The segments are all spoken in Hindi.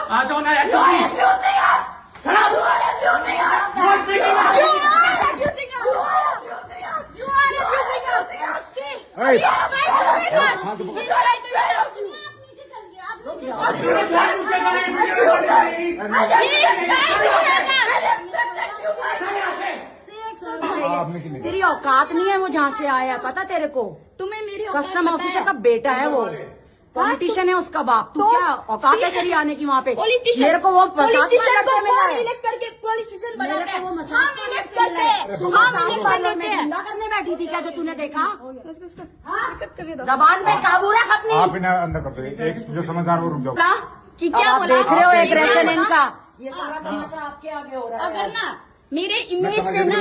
आ जाओ ना तेरी औकात नहीं है वो जहाँ से आया, पता तेरे को? तुम्हें मेरी कस्टम ऑफिसर का बेटा है वो, पॉलिटिशियन है उसका बाप। तू क्या औकात है तेरी आने की वहाँ पे? मेरे को वो पॉलिटिशियन को कौन इलेक्ट करके पॉलिटिशियन बनाते हैं? हम इलेक्ट करते हैं, हम इलेक्शन लेते हैं। गुंडा करने बैठी थी क्या जो तूने देखा? जबान में काबू रख अपनी। आप इन्हें अंदर कर दो, एक जो समझदार वो रुक जाओ। कि क्या आप बोला? देख रहे हो एग्रेशन इनका, ये सारा तमाशा आपके आगे हो रहा है। अगर ना मेरे इमेज पे ना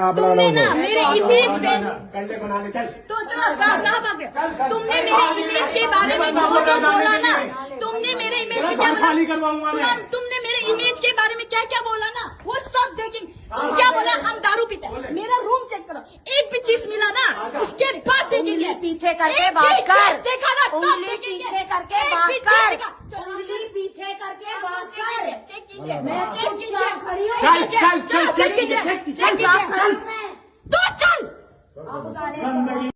आप तुमने ना मेरे इमेज पे कंडे बना ले चल। तो कहाँ भागे? तुमने मेरे इमेज के बारे में जो बोला ना, तुमने मेरे इमेज में क्या बोला? तुमने मेरे इमेज के बारे में क्या क्या बोला ना, वो सब देखेंगे। तुम क्या बोला? हम दारू पीते हैं। मेरा रूम चेक करो, एक भी चीज मिला ना उसके बाद देखेंगे। पीछे करके बात कर, देखा ना, उंगली पीछे करके बात कर, उंगली पीछे करके बात कर। चेक कीजिए, मैं चेक कीजिए, चल चल चल चेक कीजिए, चेक कीजिए। तो चल। आप